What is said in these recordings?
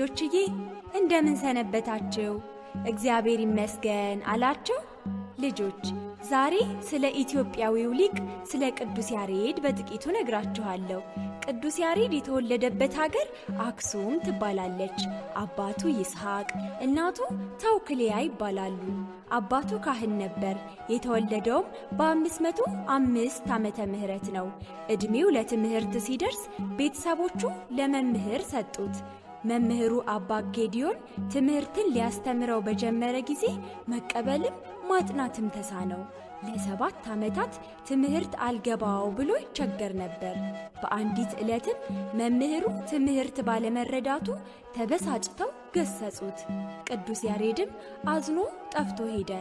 ልጆችዬ እንደምን ሰነበታችሁ? እግዚአብሔር ይመስገን አላችሁ? ልጆች ዛሬ ስለ ኢትዮጵያዊው ሊቅ ስለ ቅዱስ ያሬድ በጥቂቱ ነግራችኋለሁ። ቅዱስ ያሬድ የተወለደበት ሀገር አክሱም ትባላለች። አባቱ ይስሐቅ፣ እናቱ ተውክልያ ይባላሉ። አባቱ ካህን ነበር። የተወለደውም በ505 ዓመተ ምህረት ነው። ዕድሜው ለትምህርት ሲደርስ ቤተሰቦቹ ለመምህር ሰጡት። መምህሩ አባ ጌዲዮን ትምህርትን ሊያስተምረው በጀመረ ጊዜ መቀበልም ማጥናትም ተሳነው። ለ7 ዓመታት ትምህርት አልገባው ብሎ ይቸገር ነበር። በአንዲት ዕለትም መምህሩ ትምህርት ባለመረዳቱ ተበሳጭተው ገሰጹት። ቅዱስ ያሬድም አዝኖ ጠፍቶ ሄደ።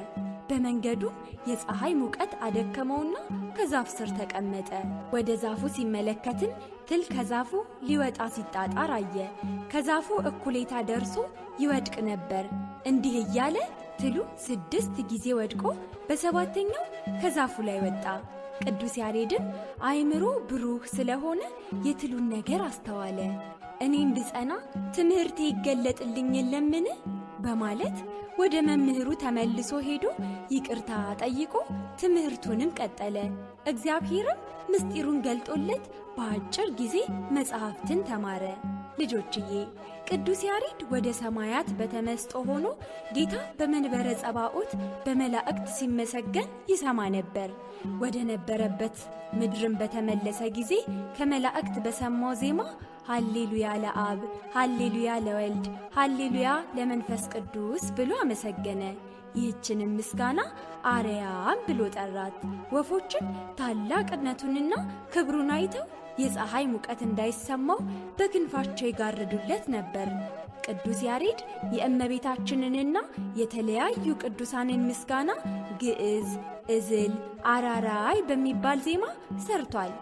በመንገዱም የፀሐይ ሙቀት አደከመውና ከዛፍ ስር ተቀመጠ። ወደ ዛፉ ሲመለከትም ትል ከዛፉ ሊወጣ ሲጣጣር አየ። ከዛፉ እኩሌታ ደርሶ ይወድቅ ነበር። እንዲህ እያለ ትሉ 6 ጊዜ ወድቆ በሰባተኛው ከዛፉ ላይ ወጣ። ቅዱስ ያሬድም አእምሮ ብሩህ ስለሆነ የትሉን ነገር አስተዋለ። እኔ እንድጸና ትምህርቴ ይገለጥልኝ የለምን በማለት ወደ መምህሩ ተመልሶ ሄዶ ይቅርታ ጠይቆ ትምህርቱንም ቀጠለ። እግዚአብሔርም ምስጢሩን ገልጦለት በአጭር ጊዜ መጽሐፍትን ተማረ። ልጆችዬ ቅዱስ ያሬድ ወደ ሰማያት በተመስጦ ሆኖ ጌታ በመንበረ ጸባኦት በመላእክት ሲመሰገን ይሰማ ነበር። ወደ ነበረበት ምድርም በተመለሰ ጊዜ ከመላእክት በሰማው ዜማ ሃሌሉያ ለአብ፣ ሃሌሉያ ለወልድ፣ ሃሌሉያ ለመንፈስ ቅዱስ ብሎ አመሰገነ። ይህችንም ምስጋና አርያም ብሎ ጠራት። ወፎችም ታላቅነቱንና ክብሩን አይተው የፀሐይ ሙቀት እንዳይሰማው በክንፋቸው ይጋርዱለት ነበር። ቅዱስ ያሬድ የእመቤታችንንና የተለያዩ ቅዱሳንን ምስጋና ግዕዝ፣ እዝል፣ አራራይ በሚባል ዜማ ሰርቷል።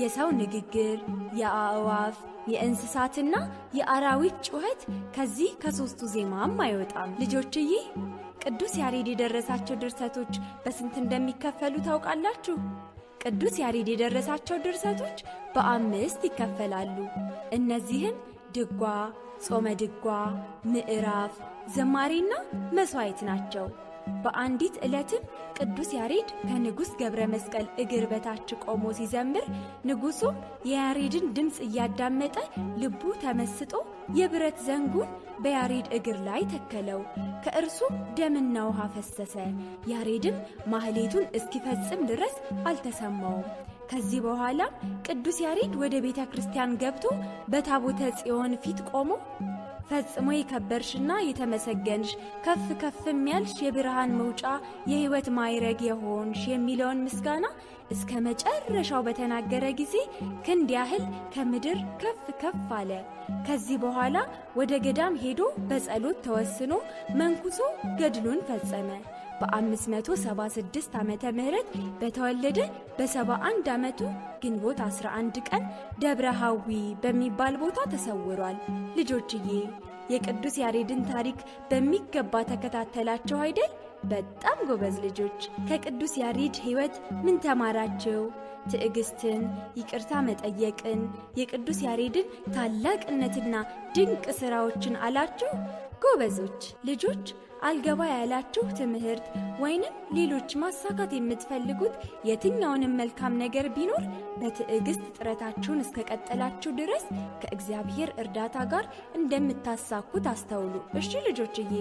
የሰው ንግግር፣ የአእዋፍ፣ የእንስሳትና የአራዊት ጩኸት ከዚህ ከሦስቱ ዜማም አይወጣም። ልጆችዬ ቅዱስ ያሬድ የደረሳቸው ድርሰቶች በስንት እንደሚከፈሉ ታውቃላችሁ? ቅዱስ ያሬድ የደረሳቸው ድርሰቶች በ5 ይከፈላሉ። እነዚህም ድጓ፣ ጾመ ድጓ፣ ምዕራፍ፣ ዝማሬና መሥዋዕት ናቸው። በአንዲት ዕለትም ቅዱስ ያሬድ ከንጉሥ ገብረ መስቀል እግር በታች ቆሞ ሲዘምር ንጉሡም የያሬድን ድምፅ እያዳመጠ ልቡ ተመስጦ የብረት ዘንጉን በያሬድ እግር ላይ ተከለው። ከእርሱም ደምና ውሃ ፈሰሰ። ያሬድም ማህሌቱን እስኪፈጽም ድረስ አልተሰማውም። ከዚህ በኋላ ቅዱስ ያሬድ ወደ ቤተ ክርስቲያን ገብቶ በታቦተ ጽዮን ፊት ቆሞ ፈጽሞ የከበርሽና የተመሰገንሽ ከፍ ከፍም ያልሽ የብርሃን መውጫ የሕይወት ማዕረግ የሆንሽ የሚለውን ምስጋና እስከ መጨረሻው በተናገረ ጊዜ ክንድ ያህል ከምድር ከፍ ከፍ አለ። ከዚህ በኋላ ወደ ገዳም ሄዶ በጸሎት ተወስኖ መንኩሶ ገድሉን ፈጸመ። በ576 ዓመተ ምህረት በተወለደ በ71 ዓመቱ ግንቦት 11 ቀን ደብረ ሐዊ በሚባል ቦታ ተሰውሯል። ልጆችዬ የቅዱስ ያሬድን ታሪክ በሚገባ ተከታተላችሁ አይደል? በጣም ጎበዝ ልጆች። ከቅዱስ ያሬድ ሕይወት ምን ተማራችሁ? ትዕግስትን፣ ይቅርታ መጠየቅን፣ የቅዱስ ያሬድን ታላቅነትና ድንቅ ሥራዎችን አላችሁ? ጎበዞች ልጆች አልገባ ያላችሁ ትምህርት ወይንም ሌሎች ማሳካት የምትፈልጉት የትኛውንም መልካም ነገር ቢኖር በትዕግስት ጥረታችሁን እስከቀጠላችሁ ድረስ ከእግዚአብሔር እርዳታ ጋር እንደምታሳኩት አስተውሉ። እሺ ልጆችዬ